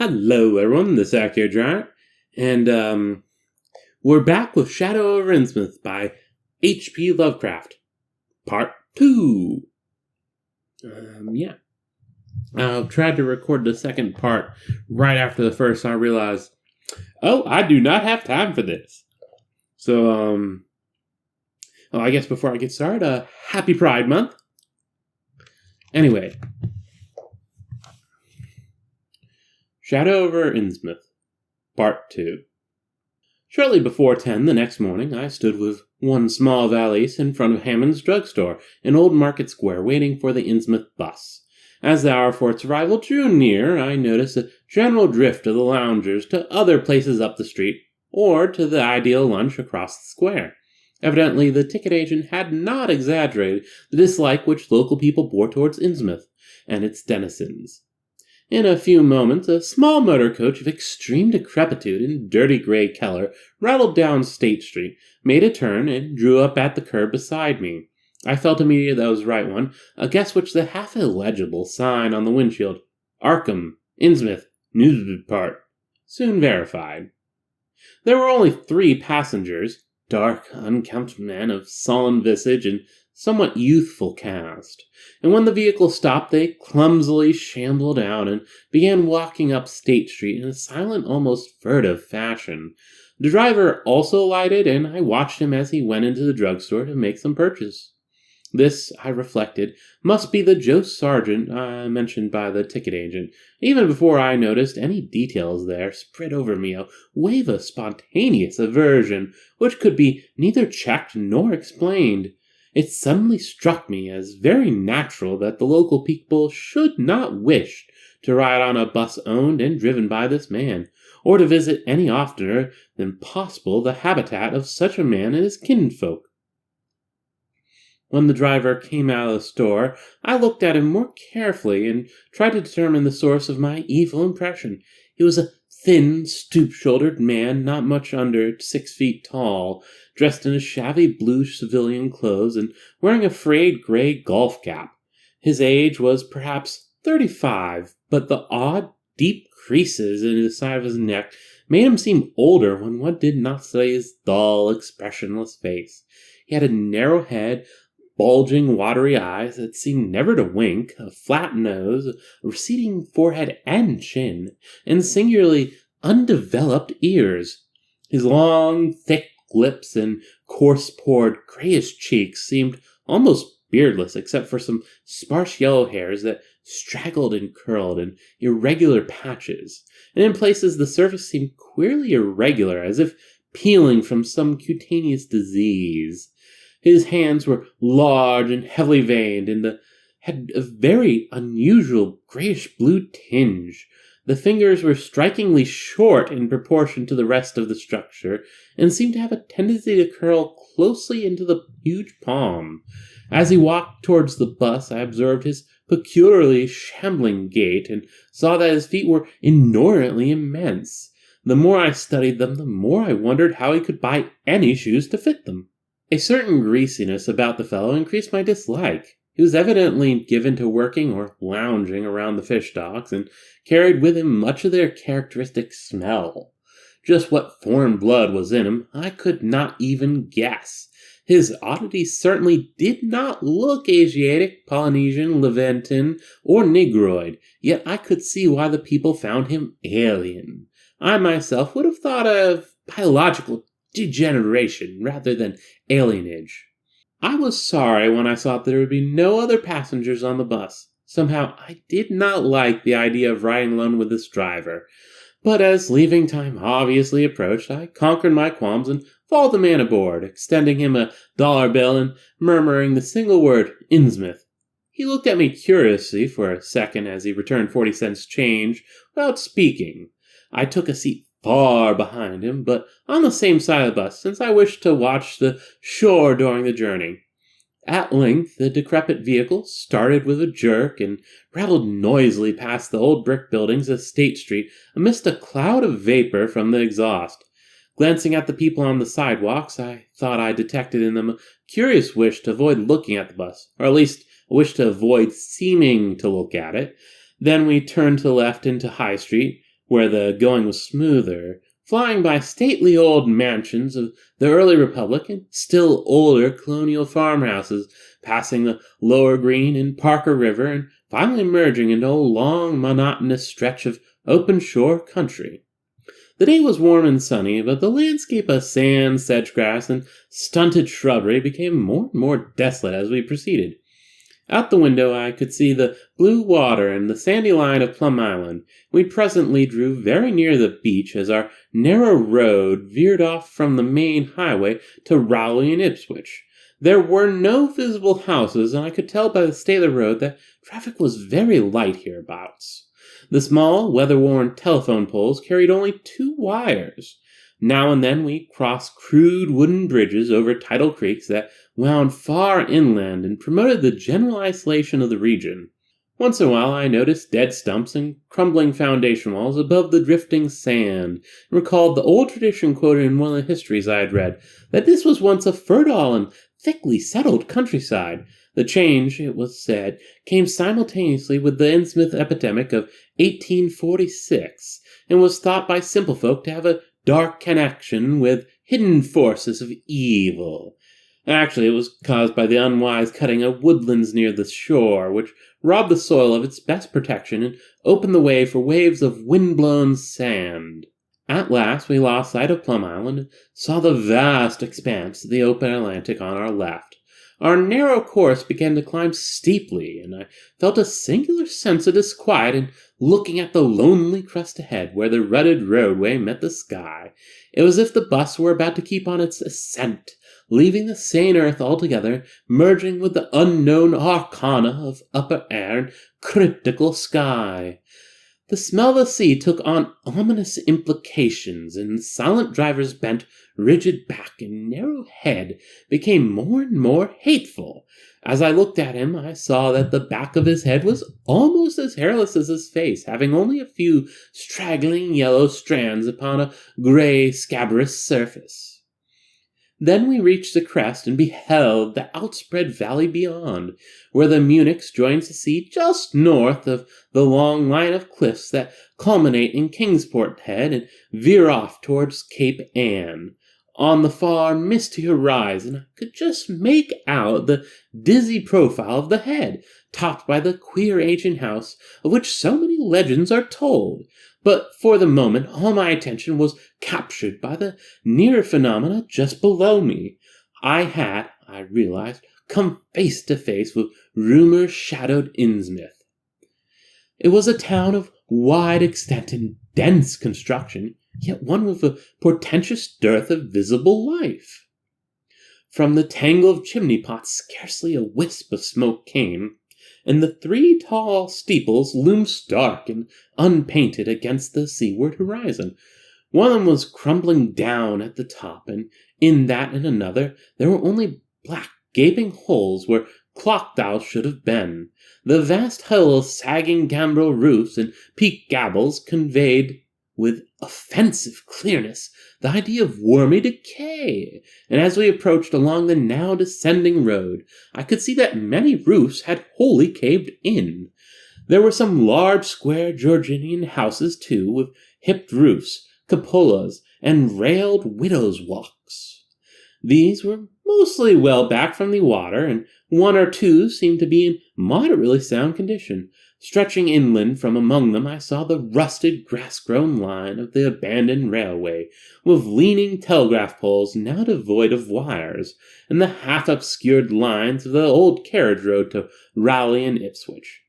Hello, everyone. This is Akhier, and we're back with Shadow over Innsmouth by H.P. Lovecraft, Part 2. I tried to record the second part right after the first, and I realized, I do not have time for this. So, I guess before I get started, happy Pride Month. Anyway. Shadow over Innsmouth, Part 2. Shortly before 10 the next morning, I stood with one small valise in front of Hammond's drugstore in Old Market Square, waiting for the Innsmouth bus. As the hour for its arrival drew near, I noticed a general drift of the loungers to other places up the street, or to the ideal lunch across the square. Evidently, the ticket agent had not exaggerated the dislike which local people bore towards Innsmouth and its denizens. In a few moments, a small motor coach of extreme decrepitude in dirty gray color rattled down State Street, made a turn, and drew up at the curb beside me. I felt immediately that was the right one, a guess which the half-illegible sign on the windshield, Arkham, Innsmouth, News Part, soon verified. There were only 3 passengers, dark, unkempt men of sullen visage and somewhat youthful cast, and when the vehicle stopped, they clumsily shambled out and began walking up State Street in a silent, almost furtive fashion. The driver also alighted, and I watched him as he went into the drugstore to make some purchase. This, I reflected, must be the Joe Sargent mentioned by the ticket agent. Even before I noticed any details there spread over me a wave of spontaneous aversion, which could be neither checked nor explained. It suddenly struck me as very natural that the local people should not wish to ride on a bus owned and driven by this man, or to visit any oftener than possible the habitat of such a man and his kinsfolk. When the driver came out of the store, I looked at him more carefully and tried to determine the source of my evil impression. He was a thin, stoop-shouldered man, not much under 6 feet tall, dressed in a shabby blue civilian clothes and wearing a frayed gray golf cap. His age was perhaps 35, but the odd, deep creases in the side of his neck made him seem older when one did not study his dull, expressionless face. He had a narrow head, bulging, watery eyes that seemed never to wink, a flat nose, a receding forehead and chin, and singularly undeveloped ears. His long, thick lips and coarse-pored, grayish cheeks seemed almost beardless, except for some sparse yellow hairs that straggled and curled in irregular patches, and in places the surface seemed queerly irregular, as if peeling from some cutaneous disease. His hands were large and heavily veined, and had a very unusual grayish-blue tinge. The fingers were strikingly short in proportion to the rest of the structure, and seemed to have a tendency to curl closely into the huge palm. As he walked towards the bus, I observed his peculiarly shambling gait, and saw that his feet were inordinately immense. The more I studied them, the more I wondered how he could buy any shoes to fit them. A certain greasiness about the fellow increased my dislike. He was evidently given to working or lounging around the fish docks, and carried with him much of their characteristic smell. Just what foreign blood was in him, I could not even guess. His oddity certainly did not look Asiatic, Polynesian, Levantin, or Negroid, yet I could see why the people found him alien. I myself would have thought of biological degeneration rather than alienage. I was sorry when I saw that there would be no other passengers on the bus. Somehow I did not like the idea of riding alone with this driver. But as leaving time obviously approached, I conquered my qualms and followed the man aboard, extending him a $1 bill and murmuring the single word, Innsmouth. He looked at me curiously for a second as he returned 40 cents change without speaking. I took a seat far behind him, but on the same side of the bus, since I wished to watch the shore during the journey. At length, the decrepit vehicle started with a jerk and rattled noisily past the old brick buildings of State Street amidst a cloud of vapor from the exhaust. Glancing at the people on the sidewalks, I thought I detected in them a curious wish to avoid looking at the bus, or at least a wish to avoid seeming to look at it. Then we turned to the left into High Street, where the going was smoother, flying by stately old mansions of the early Republic and still older colonial farmhouses, passing the Lower Green and Parker River, and finally merging into a long, monotonous stretch of open shore country. The day was warm and sunny, but the landscape of sand, sedge-grass, and stunted shrubbery became more and more desolate as we proceeded. Out the window I could see the blue water and the sandy line of Plum Island. We presently drew very near the beach as our narrow road veered off from the main highway to Rowley and Ipswich. There were no visible houses, and I could tell by the state of the road that traffic was very light hereabouts. The small, weather-worn telephone poles carried only 2 wires. Now and then we crossed crude wooden bridges over tidal creeks that wound far inland and promoted the general isolation of the region. Once in a while I noticed dead stumps and crumbling foundation walls above the drifting sand, and recalled the old tradition quoted in one of the histories I had read, that this was once a fertile and thickly settled countryside. The change, it was said, came simultaneously with the Innsmouth epidemic of 1846, and was thought by simple folk to have a dark connection with hidden forces of evil. Actually, it was caused by the unwise cutting of woodlands near the shore, which robbed the soil of its best protection and opened the way for waves of wind-blown sand. At last we lost sight of Plum Island and saw the vast expanse of the open Atlantic on our left. Our narrow course began to climb steeply, and I felt a singular sense of disquiet in looking at the lonely crest ahead where the rutted roadway met the sky. It was as if the bus were about to keep on its ascent, leaving the sane earth altogether, merging with the unknown arcana of upper air and cryptical sky. The smell of the sea took on ominous implications, and the silent driver's bent, rigid back and narrow head became more and more hateful. As I looked at him, I saw that the back of his head was almost as hairless as his face, having only a few straggling yellow strands upon a gray, scabrous surface. Then we reached the crest and beheld the outspread valley beyond, where the Munich joins the sea just north of the long line of cliffs that culminate in Kingsport Head and veer off towards Cape Ann. On the far, misty horizon, I could just make out the dizzy profile of the head, topped by the queer ancient house of which so many legends are told. But for the moment all my attention was captured by the nearer phenomena just below me. I realized, come face to face with rumor-shadowed Innsmouth. It was a town of wide extent and dense construction, yet one with a portentous dearth of visible life. From the tangle of chimney-pots scarcely a wisp of smoke came, and the 3 tall steeples loomed stark and unpainted against the seaward horizon. One of them was crumbling down at the top, and in that and another there were only black gaping holes where clock dials should have been. The vast huddle of sagging gambrel roofs and peaked gables conveyed with offensive clearness the idea of wormy decay, and as we approached along the now descending road, I could see that many roofs had wholly caved in. There were some large square Georgian houses, too, with hipped roofs, cupolas, and railed widows' walks. These were mostly well back from the water, and 1 or 2 seemed to be in moderately sound condition. Stretching inland from among them, I saw the rusted, grass-grown line of the abandoned railway, with leaning telegraph poles now devoid of wires, and the half-obscured lines of the old carriage road to Rowley and Ipswich.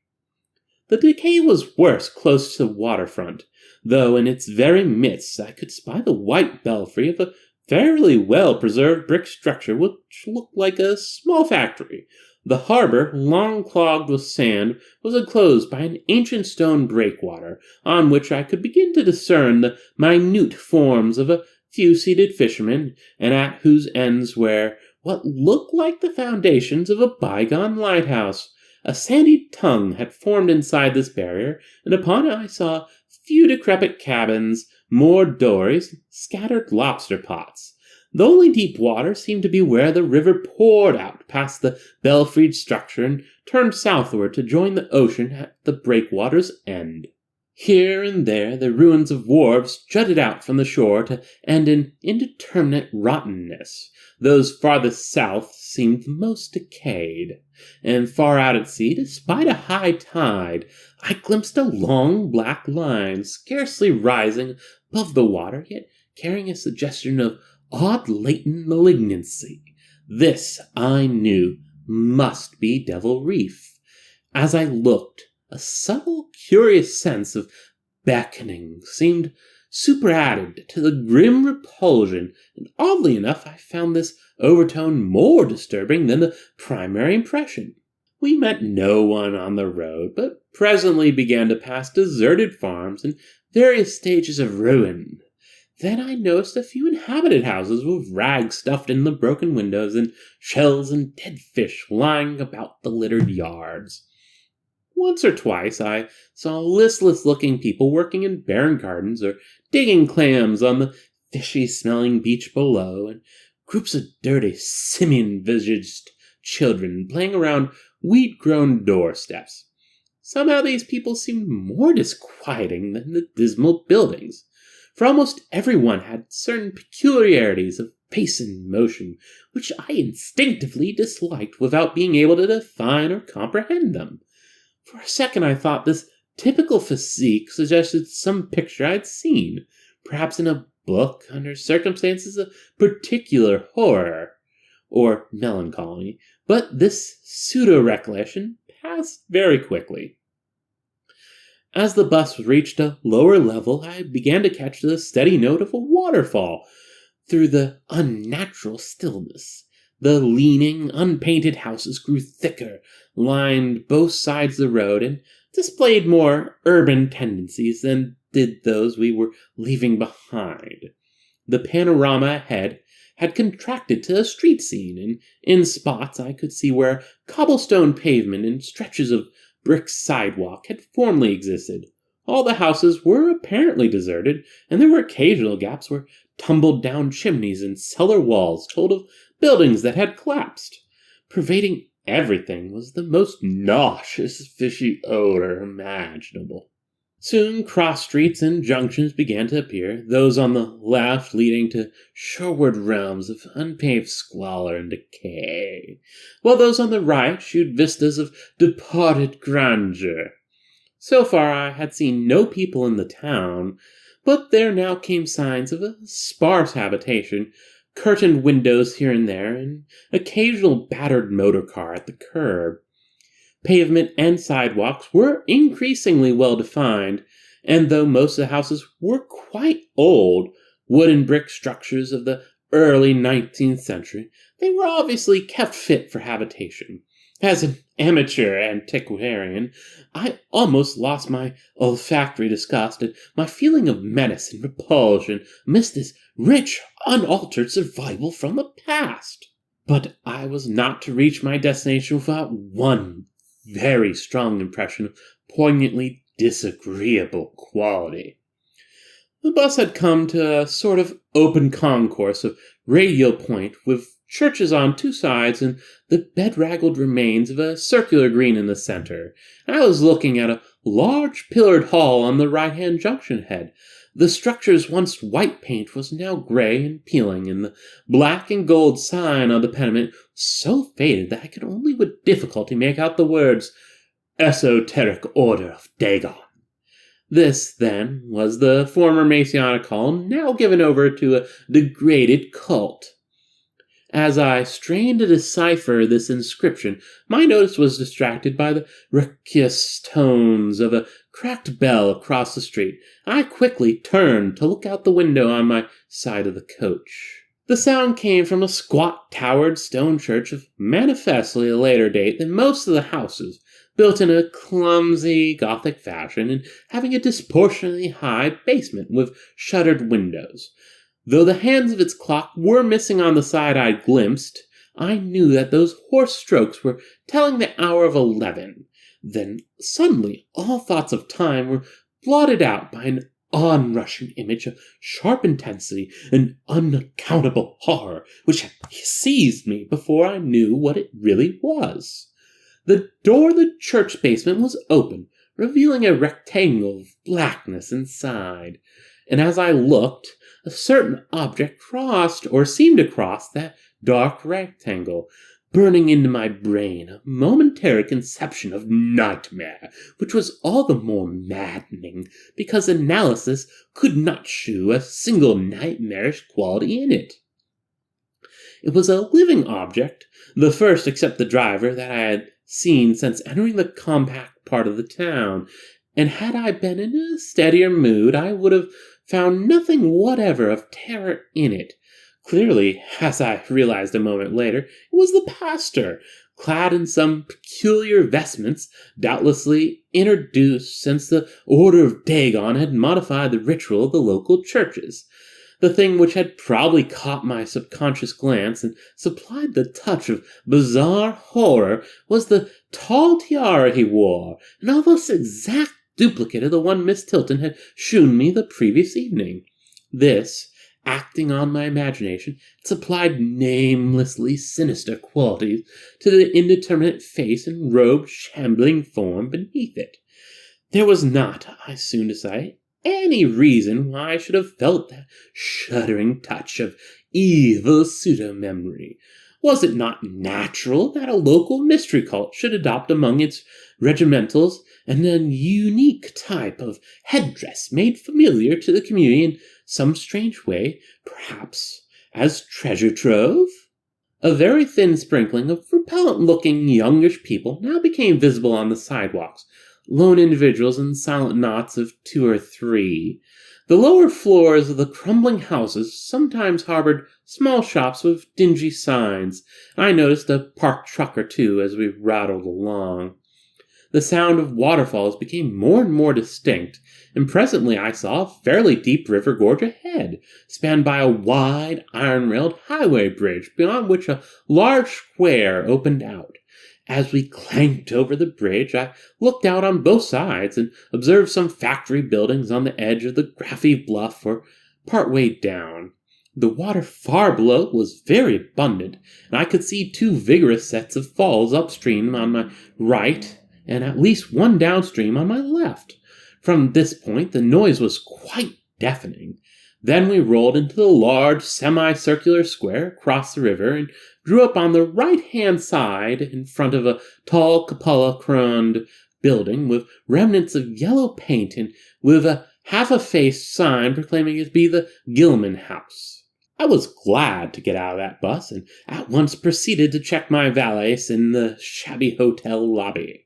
The decay was worse close to the waterfront, though in its very midst I could spy the white belfry of a fairly well-preserved brick structure which looked like a small factory. The harbor, long clogged with sand, was enclosed by an ancient stone breakwater, on which I could begin to discern the minute forms of a few seated fishermen, and at whose ends were what looked like the foundations of a bygone lighthouse. A sandy tongue had formed inside this barrier, and upon it I saw few decrepit cabins, moored dories, scattered lobster pots. The only deep water seemed to be where the river poured out past the belfried structure and turned southward to join the ocean at the breakwater's end. Here and there the ruins of wharves jutted out from the shore to end in indeterminate rottenness. Those farthest south seemed the most decayed, and far out at sea, despite a high tide, I glimpsed a long black line scarcely rising above the water, yet carrying a suggestion of odd latent malignancy. This, I knew, must be Devil Reef. As I looked, a subtle, curious sense of beckoning seemed superadded to the grim repulsion, and oddly enough I found this overtone more disturbing than the primary impression. We met no one on the road, but presently began to pass deserted farms in various stages of ruin. Then I noticed a few inhabited houses with rags stuffed in the broken windows and shells and dead fish lying about the littered yards. Once or twice I saw listless-looking people working in barren gardens or digging clams on the fishy-smelling beach below, and groups of dirty, simian-visaged children playing around weed-grown doorsteps. Somehow these people seemed more disquieting than the dismal buildings, for almost everyone had certain peculiarities of face and motion which I instinctively disliked without being able to define or comprehend them. For a second I thought this typical physique suggested some picture I'd seen, perhaps in a book, under circumstances of particular horror or melancholy, but this pseudo-recollection passed very quickly. As the bus reached a lower level, I began to catch the steady note of a waterfall through the unnatural stillness. The leaning, unpainted houses grew thicker, lined both sides of the road, and displayed more urban tendencies than did those we were leaving behind. The panorama ahead had contracted to a street scene, and in spots I could see where cobblestone pavement and stretches of brick sidewalk had formerly existed. All the houses were apparently deserted, and there were occasional gaps where tumbled-down chimneys and cellar walls told of buildings that had collapsed. Pervading everything was the most nauseous, fishy odor imaginable. Soon cross-streets and junctions began to appear, those on the left leading to shoreward realms of unpaved squalor and decay, while those on the right shewed vistas of departed grandeur. So far I had seen no people in the town, but there now came signs of a sparse habitation, curtained windows here and there, and occasional battered motor car at the curb. Pavement and sidewalks were increasingly well defined, and though most of the houses were quite old, wooden brick structures of the early 19th century, they were obviously kept fit for habitation. As an amateur antiquarian, I almost lost my olfactory disgust and my feeling of menace and repulsion amidst this rich, unaltered survival from the past. But I was not to reach my destination without one very strong impression of poignantly disagreeable quality. The bus had come to a sort of open concourse of radial point with churches on two sides and the bedraggled remains of a circular green in the center. I was looking at a large pillared hall on the right-hand junction head. The structure's once white paint was now gray and peeling, and the black and gold sign on the pediment was so faded that I could only with difficulty make out the words, "Esoteric Order of Dagon." This, then, was the former Masonic hall, now given over to a degraded cult. As I strained to decipher this inscription, my notice was distracted by the raucous tones of a cracked bell across the street. I quickly turned to look out the window on my side of the coach. The sound came from a squat, towered stone church of manifestly a later date than most of the houses, built in a clumsy Gothic fashion and having a disproportionately high basement with shuttered windows. Though the hands of its clock were missing on the side I'd glimpsed, I knew that those hoarse strokes were telling the hour of 11. Then, suddenly, all thoughts of time were blotted out by an onrushing image of sharp intensity and unaccountable horror, which had seized me before I knew what it really was. The door of the church basement was open. revealing a rectangle of blackness inside. And as I looked, a certain object crossed, or seemed to cross, that dark rectangle, burning into my brain a momentary conception of nightmare, which was all the more maddening because analysis could not shew a single nightmarish quality in it. It was a living object, the first except the driver that I had seen since entering the compact part of the town, and had I been in a steadier mood, I would have found nothing whatever of terror in it. Clearly, as I realized a moment later, it was the pastor, clad in some peculiar vestments, doubtlessly introduced since the Order of Dagon had modified the ritual of the local churches. The thing which had probably caught my subconscious glance and supplied the touch of bizarre horror was the tall tiara he wore, an almost exact duplicate of the one Miss Tilton had shewn me the previous evening. This, acting on my imagination, supplied namelessly sinister qualities to the indeterminate face and robed, shambling form beneath it. There was not, I soon decided, any reason why I should have felt that shuddering touch of evil pseudo-memory. Was it not natural that a local mystery cult should adopt among its regimentals an unique type of headdress made familiar to the community in some strange way, perhaps as treasure trove? A very thin sprinkling of repellent-looking youngish people now became visible on the sidewalks, lone individuals in silent knots of 2 or 3. The lower floors of the crumbling houses sometimes harbored small shops with dingy signs. I noticed a parked truck or two as we rattled along. The sound of waterfalls became more and more distinct, and presently I saw a fairly deep river gorge ahead, spanned by a wide, iron-railed highway bridge, beyond which a large square opened out. As we clanked over the bridge, I looked out on both sides and observed some factory buildings on the edge of the grassy bluff or part way down. The water far below was very abundant, and I could see 2 vigorous sets of falls upstream on my right and at least one downstream on my left. From this point, the noise was quite deafening. Then we rolled into the large semicircular square across the river and drew up on the right-hand side in front of a tall cupola-crowned building with remnants of yellow paint and with a half-effaced sign proclaiming it to be the Gilman House. I was glad to get out of that bus and at once proceeded to check my valise in the shabby hotel lobby.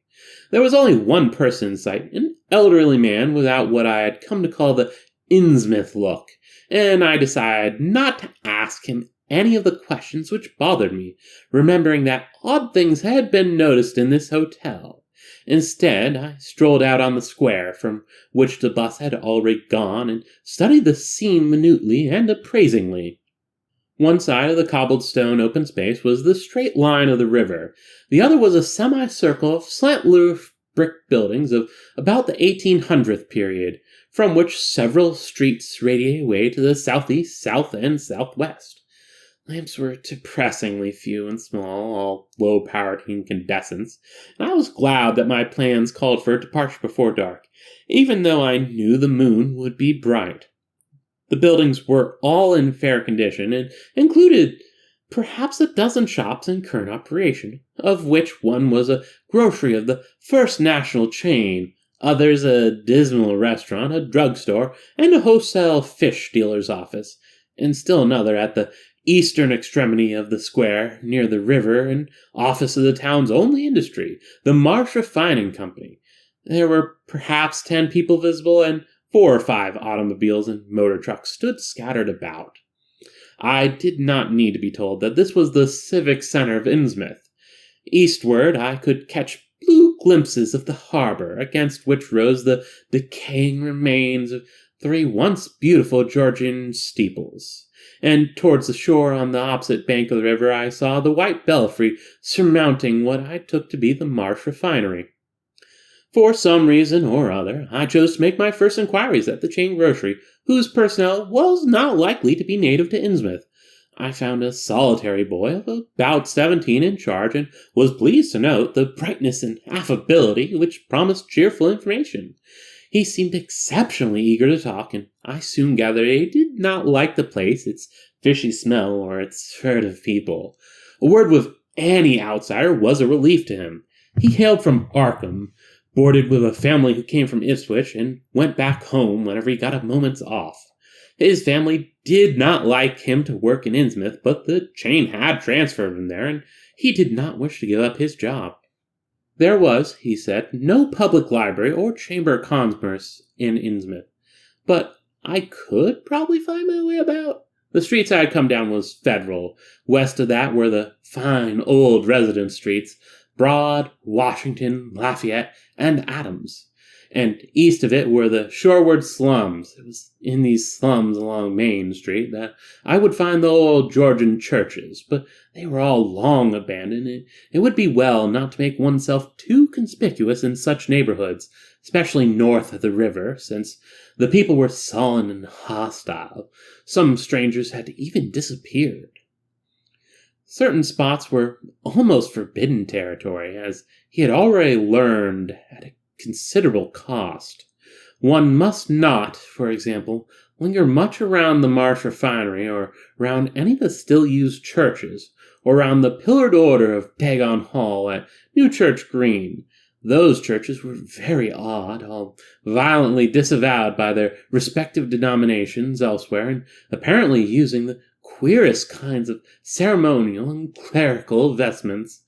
There was only one person in sight, an elderly man without what I had come to call the Innsmouth look, and I decided not to ask him any of the questions which bothered me, remembering that odd things had been noticed in this hotel. Instead, I strolled out on the square from which the bus had already gone and studied the scene minutely and appraisingly. One side of the cobblestone open space was the straight line of the river. The other was a semicircle of slant-roof brick buildings of about the 1800th period, from which several streets radiated away to the southeast, south, and southwest. Lamps were depressingly few and small, all low-powered incandescents, and I was glad that my plans called for departure before dark, even though I knew the moon would be bright. The buildings were all in fair condition, and included perhaps a dozen shops in current operation, of which one was a grocery of the first national chain, others a dismal restaurant, a drugstore, and a wholesale fish dealer's office, and still another at the eastern extremity of the square, near the river, an office of the town's only industry, the Marsh Refining Company. There were perhaps 10 people visible, and 4 or 5 automobiles and motor trucks stood scattered about. I did not need to be told that this was the civic center of Innsmouth. Eastward, I could catch blue glimpses of the harbor, against which rose the decaying remains of 3 once beautiful Georgian steeples. And towards the shore on the opposite bank of the river I saw the white belfry surmounting what I took to be the Marsh Refinery. For some reason or other, I chose to make my first inquiries at the chain grocery, whose personnel was not likely to be native to Innsmouth. I found a solitary boy of about 17 in charge, and was pleased to note the brightness and affability which promised cheerful information. He seemed exceptionally eager to talk, and I soon gathered he did not like the place, its fishy smell, or its furtive people. A word with any outsider was a relief to him. He hailed from Arkham, boarded with a family who came from Ipswich, and went back home whenever he got a moment's off. His family did not like him to work in Innsmouth, but the chain had transferred him there, and he did not wish to give up his job. There was, he said, no public library or chamber of commerce in Innsmouth, but I could probably find my way about. The streets I had come down was Federal. West of that were the fine old residence streets, Broad, Washington, Lafayette, and Adams. And east of it were the shoreward slums. It was in these slums along Main Street that I would find the old Georgian churches, but they were all long abandoned, and it would be well not to make oneself too conspicuous in such neighborhoods, especially north of the river, since the people were sullen and hostile. Some strangers had even disappeared. Certain spots were almost forbidden territory, as he had already learned at a considerable cost. One must not, for example, linger much around the Marsh Refinery, or round any of the still-used churches, or round the pillared order of Dagon Hall at Newchurch Green. Those churches were very odd, all violently disavowed by their respective denominations elsewhere, and apparently using the queerest kinds of ceremonial and clerical vestments.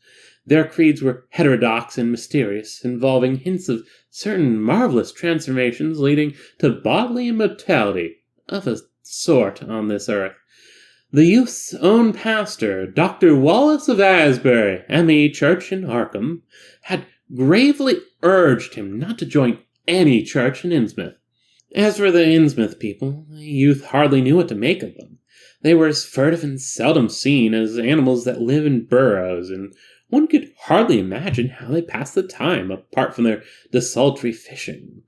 Their creeds were heterodox and mysterious, involving hints of certain marvelous transformations leading to bodily immortality of a sort on this earth. The youth's own pastor, Dr. Wallace of Asbury, M.E. Church in Arkham, had gravely urged him not to join any church in Innsmouth. As for the Innsmouth people, the youth hardly knew what to make of them. They were as furtive and seldom seen as animals that live in burrows, and one could hardly imagine how they passed the time, apart from their desultory fishing.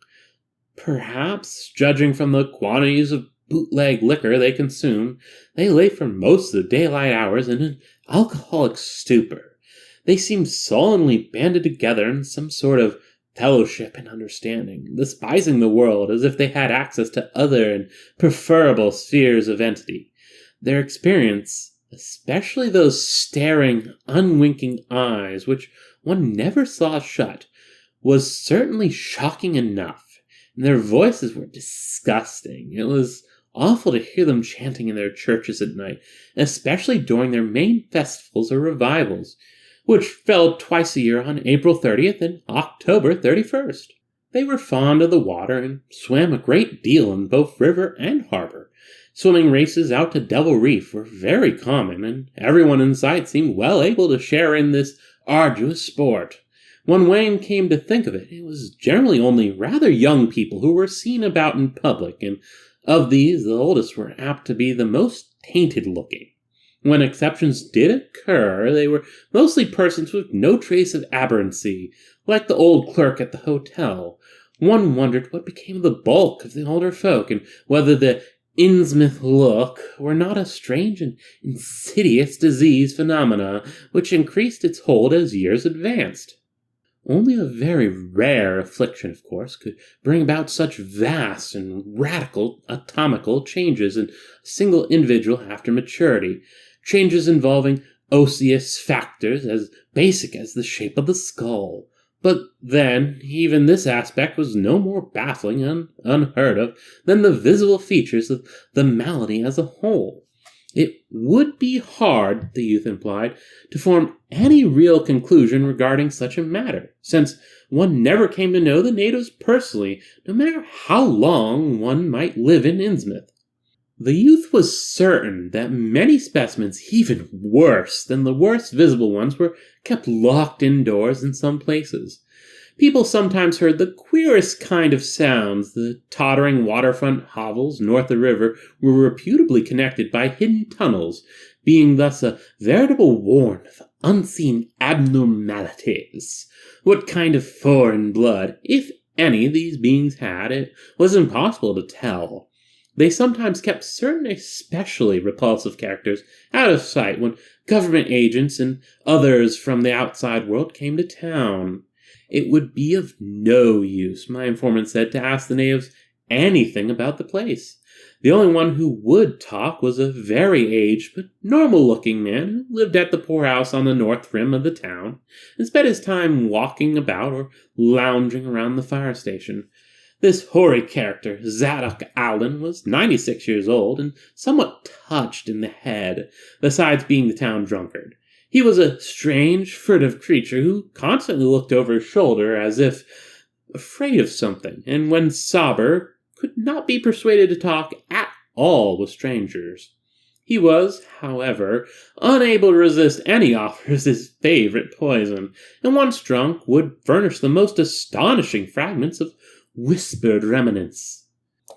Perhaps, judging from the quantities of bootleg liquor they consumed, they lay for most of the daylight hours in an alcoholic stupor. They seemed sullenly banded together in some sort of fellowship and understanding, despising the world as if they had access to other and preferable spheres of entity. Their experience, especially those staring, unwinking eyes which one never saw shut, was certainly shocking enough, and their voices were disgusting. It was awful to hear them chanting in their churches at night, especially during their main festivals or revivals, which fell twice a year on April 30th and October 31st. They were fond of the water and swam a great deal in both river and harbor. Swimming races out to Devil Reef were very common, and everyone in sight seemed well able to share in this arduous sport. When Wayne came to think of it, it was generally only rather young people who were seen about in public, and of these the oldest were apt to be the most tainted-looking. When exceptions did occur, they were mostly persons with no trace of aberrancy, like the old clerk at the hotel. One wondered what became of the bulk of the older folk, and whether the Innsmouth look were not a strange and insidious disease phenomena which increased its hold as years advanced. Only a very rare affliction, of course, could bring about such vast and radical atomical changes in a single individual after maturity, changes involving osseous factors as basic as the shape of the skull. But then, even this aspect was no more baffling and unheard of than the visible features of the malady as a whole. It would be hard, the youth implied, to form any real conclusion regarding such a matter, since one never came to know the natives personally, no matter how long one might live in Innsmouth. The youth was certain that many specimens, even worse than the worst visible ones, were kept locked indoors in some places. People sometimes heard the queerest kind of sounds. The tottering waterfront hovels north of the river were reputably connected by hidden tunnels, being thus a veritable warren of unseen abnormalities. What kind of foreign blood, if any, these beings had, it was impossible to tell. They sometimes kept certain especially repulsive characters out of sight when government agents and others from the outside world came to town. It would be of no use, my informant said, to ask the natives anything about the place. The only one who would talk was a very aged but normal-looking man who lived at the poorhouse on the north rim of the town and spent his time walking about or lounging around the fire station. This hoary character, Zadok Allen, was 96 years old and somewhat touched in the head, besides being the town drunkard. He was a strange, furtive creature who constantly looked over his shoulder as if afraid of something, and when sober, could not be persuaded to talk at all with strangers. He was, however, unable to resist any offers of his favorite poison, and once drunk would furnish the most astonishing fragments of whispered remnants.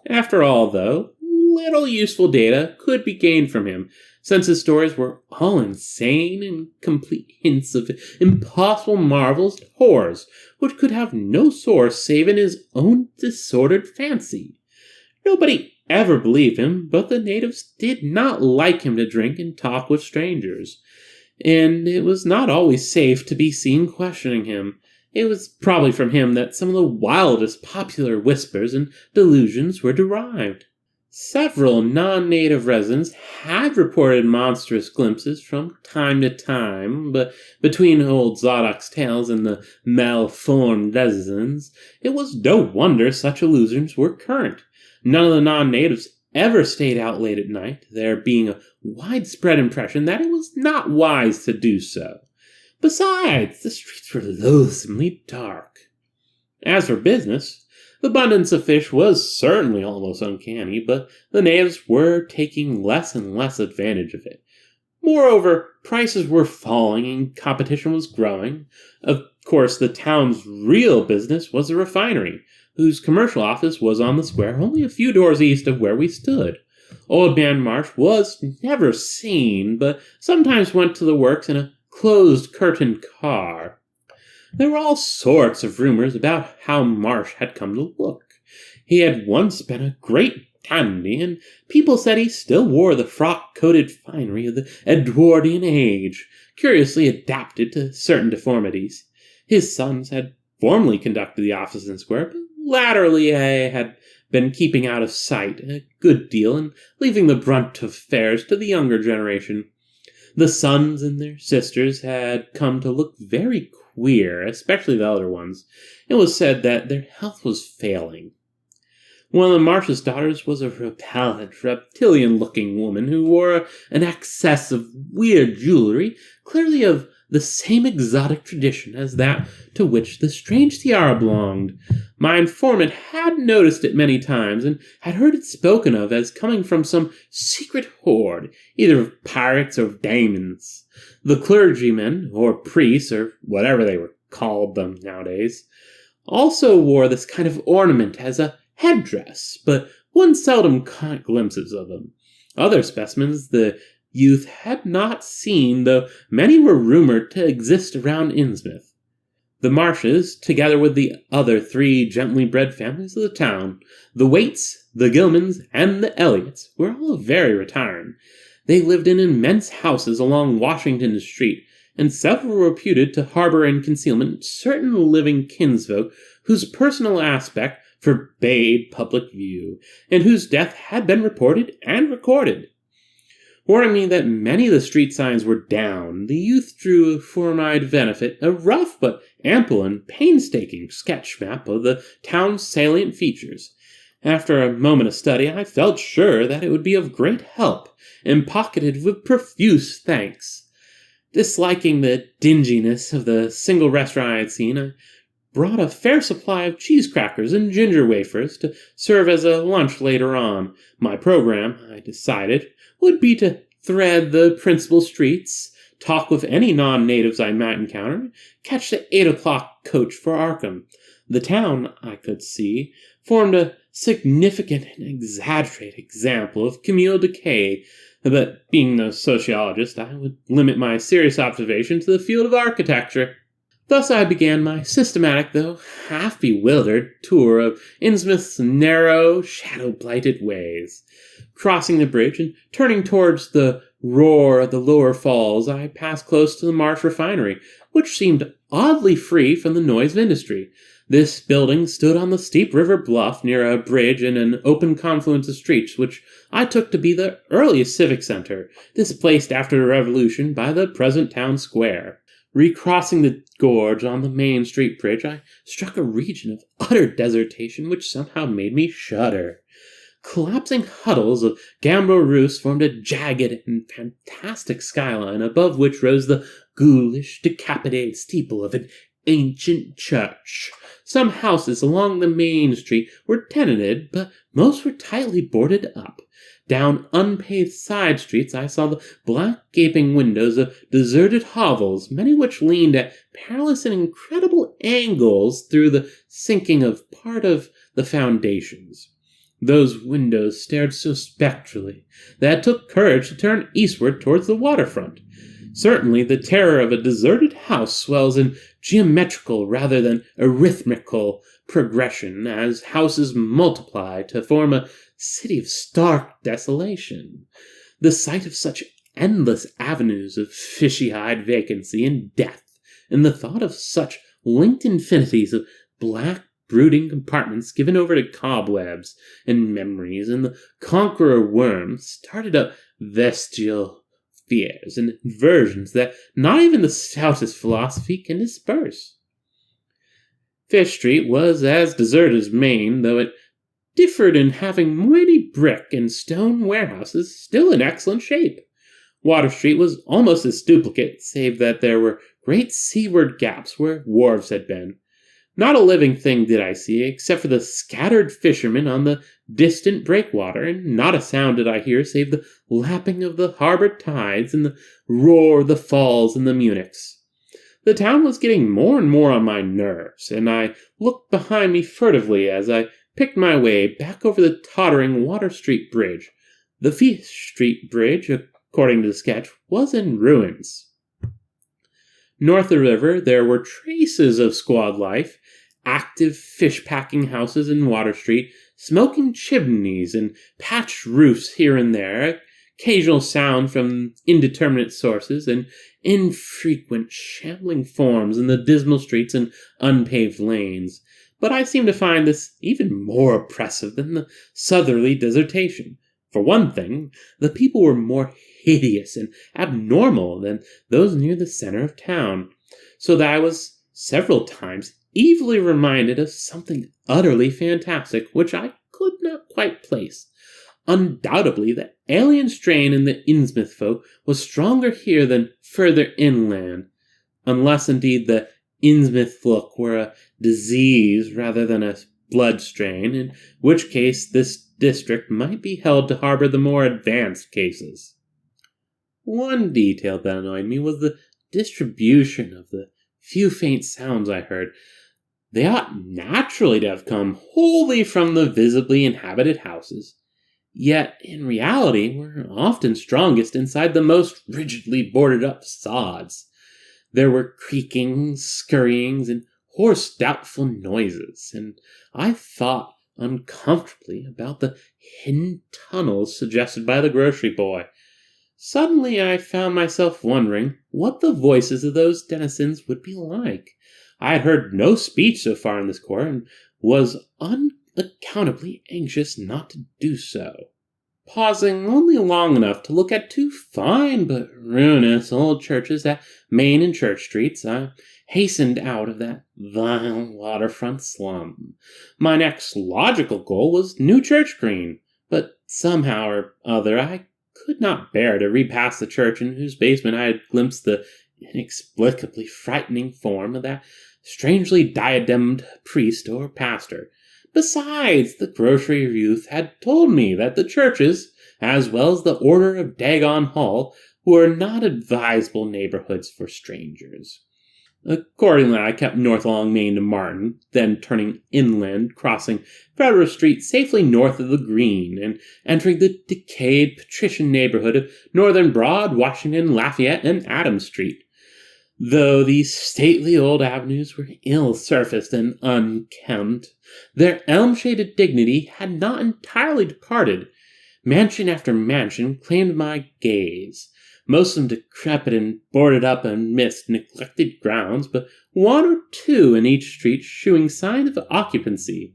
After all, though, little useful data could be gained from him, since his stories were all insane and complete hints of impossible marvels and horrors, which could have no source save in his own disordered fancy. Nobody ever believed him, but the natives did not like him to drink and talk with strangers, and it was not always safe to be seen questioning him. It was probably from him that some of the wildest popular whispers and delusions were derived. Several non-native residents had reported monstrous glimpses from time to time, but between old Zadok's tales and the malformed legends, it was no wonder such illusions were current. None of the non-natives ever stayed out late at night, there being a widespread impression that it was not wise to do so. Besides, the streets were loathsomely dark. As for business, the abundance of fish was certainly almost uncanny, but the natives were taking less and less advantage of it. Moreover, prices were falling and competition was growing. Of course, the town's real business was a refinery, whose commercial office was on the square only a few doors east of where we stood. Old Man Marsh was never seen, but sometimes went to the works in a closed-curtain car. There were all sorts of rumors about how Marsh had come to look. He had once been a great dandy, and people said he still wore the frock-coated finery of the Edwardian age, curiously adapted to certain deformities. His sons had formerly conducted the office in square, but latterly had been keeping out of sight a good deal and leaving the brunt of affairs to the younger generation. The sons and their sisters had come to look very queer, especially the elder ones. It was said that their health was failing. One of the Marsh's daughters was a repellent, reptilian-looking woman who wore an excess of weird jewelry, clearly of the same exotic tradition as that to which the strange tiara belonged. My informant had noticed it many times, and had heard it spoken of as coming from some secret horde, either of pirates or of demons. The clergymen, or priests, or whatever they were called them nowadays, also wore this kind of ornament as a headdress, but one seldom caught glimpses of them. Other specimens the youth had not seen, though many were rumored to exist around Innsmouth. The Marshes, together with the other 3 gently bred families of the town, the Waits, the Gilmans, and the Elliots, were all very retiring. They lived in immense houses along Washington Street, and several were reputed to harbor in concealment certain living kinsfolk whose personal aspect forbade public view, and whose death had been reported and recorded. Warning me that many of the street signs were down, the youth drew for my benefit a rough but ample and painstaking sketch map of the town's salient features. After a moment of study, I felt sure that it would be of great help, and pocketed with profuse thanks. Disliking the dinginess of the single restaurant I had seen, I brought a fair supply of cheese crackers and ginger wafers to serve as a lunch later on. My program, I decided, would be to thread the principal streets, talk with any non-natives I might encounter, catch the 8 o'clock coach for Arkham. The town, I could see, formed a significant and exaggerated example of communal decay, but being no sociologist, I would limit my serious observation to the field of architecture. Thus I began my systematic, though half-bewildered, tour of Innsmouth's narrow, shadow-blighted ways. Crossing the bridge and turning towards the roar of the lower falls, I passed close to the Marsh refinery, which seemed oddly free from the noise of industry. This building stood on the steep river bluff near a bridge and an open confluence of streets, which I took to be the earliest civic center, displaced after the Revolution by the present town square. Recrossing the gorge on the Main Street Bridge, I struck a region of utter desertation which somehow made me shudder. Collapsing huddles of gambrel roofs formed a jagged and fantastic skyline, above which rose the ghoulish, decapitated steeple of an ancient church. Some houses along the main street were tenanted, but most were tightly boarded up. Down unpaved side streets I saw the black gaping windows of deserted hovels, many which leaned at perilous and incredible angles through the sinking of part of the foundations. Those windows stared so spectrally that it took courage to turn eastward towards the waterfront. Certainly the terror of a deserted house swells in geometrical rather than arithmetical progression as houses multiply to form a city of stark desolation. The sight of such endless avenues of fishy-eyed vacancy and death, and the thought of such linked infinities of black brooding compartments given over to cobwebs and memories and the conqueror worm started up bestial fears and aversions that not even the stoutest philosophy can disperse. Fish Street was as deserted as Main, though it differed in having many brick and stone warehouses still in excellent shape. Water Street was almost its duplicate, save that there were great seaward gaps where wharves had been. Not a living thing did I see, except for the scattered fishermen on the distant breakwater, and not a sound did I hear save the lapping of the harbor tides and the roar of the falls and the Munichs. The town was getting more and more on my nerves, and I looked behind me furtively as I picked my way back over the tottering Water Street Bridge. The Fish Street Bridge, according to the sketch, was in ruins. North of the river there were traces of squad life, active fish-packing houses in Water Street, smoking chimneys and patched roofs here and there, occasional sound from indeterminate sources, and infrequent shambling forms in the dismal streets and unpaved lanes. But I seem to find this even more oppressive than the southerly desertation. For one thing, the people were more hideous and abnormal than those near the center of town, so that I was several times evilly reminded of something utterly fantastic which I could not quite place. Undoubtedly, the alien strain in the Innsmouth folk was stronger here than further inland, unless indeed the Innsmouth look were a disease rather than a blood strain, in which case this district might be held to harbor the more advanced cases. One detail that annoyed me was the distribution of the few faint sounds I heard. They ought naturally to have come wholly from the visibly inhabited houses, yet in reality were often strongest inside the most rigidly boarded up facades. There were creakings, scurryings, and hoarse doubtful noises, and I thought uncomfortably about the hidden tunnels suggested by the grocery boy. Suddenly I found myself wondering what the voices of those denizens would be like. I had heard no speech so far in this court, and was unaccountably anxious not to do so. Pausing only long enough to look at two fine but ruinous old churches at Main and Church Streets, I hastened out of that vile waterfront slum. My next logical goal was New Church Green, but somehow or other I could not bear to repass the church in whose basement I had glimpsed the inexplicably frightening form of that strangely diademed priest or pastor. Besides, the grocery youth had told me that the churches, as well as the Order of Dagon Hall, were not advisable neighborhoods for strangers. Accordingly, I kept north along Main to Martin, then turning inland, crossing Federal Street safely north of the Green, and entering the decayed patrician neighborhood of Northern Broad, Washington, Lafayette, and Adams Street. Though these stately old avenues were ill-surfaced and unkempt, their elm-shaded dignity had not entirely departed. Mansion after mansion claimed my gaze, most of them decrepit and boarded up amidst neglected grounds, but one or two in each street shewing signs of occupancy.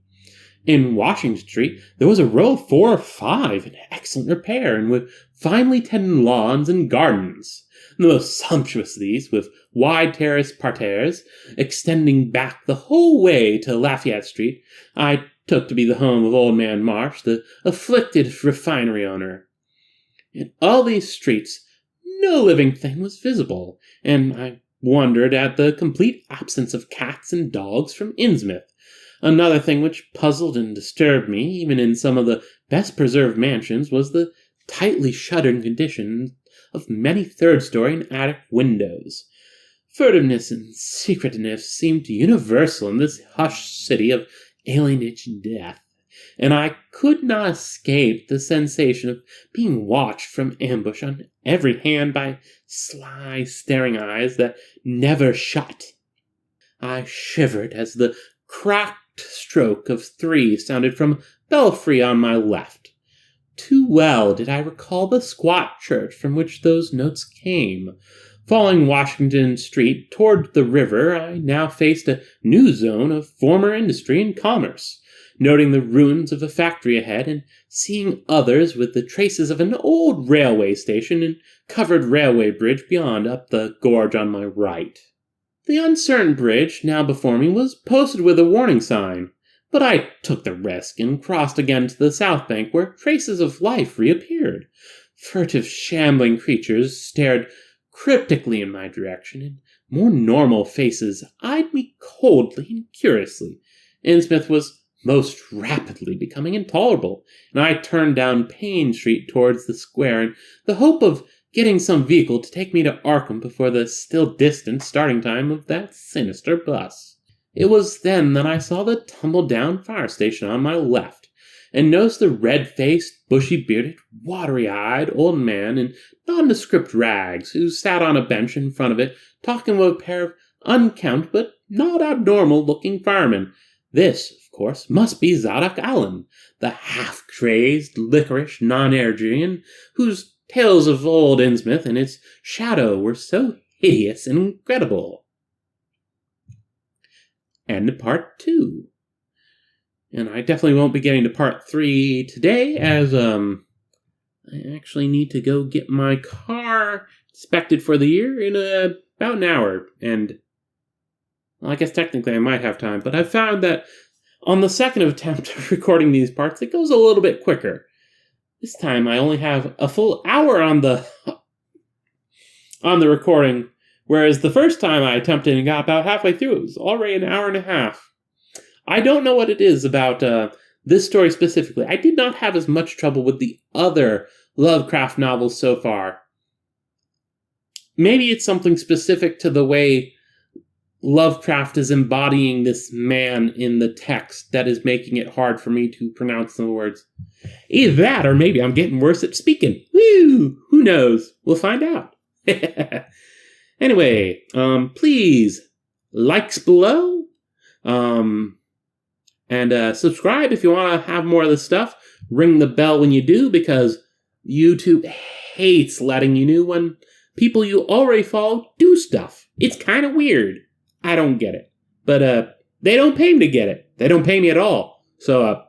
In Washington Street, there was a row of 4 or 5 in excellent repair, and with finely tended lawns and gardens. The most sumptuous of these, with wide terrace parterres extending back the whole way to Lafayette Street, I took to be the home of old man Marsh, the afflicted refinery owner. In all these streets, no living thing was visible, and I wondered at the complete absence of cats and dogs from Innsmouth. Another thing which puzzled and disturbed me, even in some of the best-preserved mansions, was the tightly shuttered condition of many third-story and attic windows. Furtiveness and secretiveness seemed universal in this hushed city of alienage and death, and I could not escape the sensation of being watched from ambush on every hand by sly, staring eyes that never shut. I shivered as the cracked stroke of 3 sounded from a belfry on my left. Too well did I recall the squat church from which those notes came. Following Washington Street toward the river, I now faced a new zone of former industry and commerce, noting the ruins of a factory ahead and seeing others with the traces of an old railway station and covered railway bridge beyond up the gorge on my right. The uncertain bridge now before me was posted with a warning sign, but I took the risk and crossed again to the south bank where traces of life reappeared. Furtive, shambling creatures stared cryptically in my direction, and more normal faces eyed me coldly and curiously. Innsmouth was most rapidly becoming intolerable, and I turned down Payne Street towards the square in the hope of getting some vehicle to take me to Arkham before the still distant starting time of that sinister bus. It was then that I saw the tumble-down fire station on my left, and noticed the red-faced, bushy-bearded, watery-eyed old man in nondescript rags who sat on a bench in front of it talking with a pair of unkempt but not abnormal-looking firemen. This, of course, must be Zadok Allen, the half-crazed, licorice nonagerian whose tales of old Innsmouth and its shadow were so hideous and incredible. And part 2. And I definitely won't be getting to part 3 today, as I actually need to go get my car inspected for the year in about an hour. And well, I guess technically I might have time, but I've found that on the second attempt of recording these parts, it goes a little bit quicker. This time I only have a full hour on the recording, whereas the first time I attempted and got about halfway through, it was already an hour and a half. I don't know what it is about this story specifically. I did not have as much trouble with the other Lovecraft novels so far. Maybe it's something specific to the way Lovecraft is embodying this man in the text that is making it hard for me to pronounce the words. Either that, or maybe I'm getting worse at speaking. Woo! Who knows? We'll find out. Anyway, please, likes below, and subscribe if you want to have more of this stuff. Ring the bell when you do, because YouTube hates letting you know when people you already follow do stuff. It's kind of weird. I don't get it. But they don't pay me to get it. They don't pay me at all. So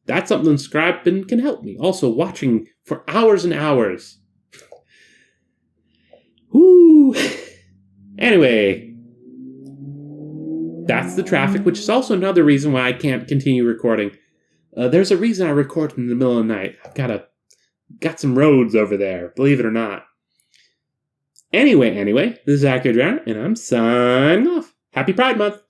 that's something subscribing can help me. Also, watching for hours and hours. Woo! Anyway, that's the traffic, which is also another reason why I can't continue recording. There's a reason I record in the middle of the night. I've got some roads over there, believe it or not. Anyway, this is Akhier Reads, and I'm signing off. Happy Pride Month!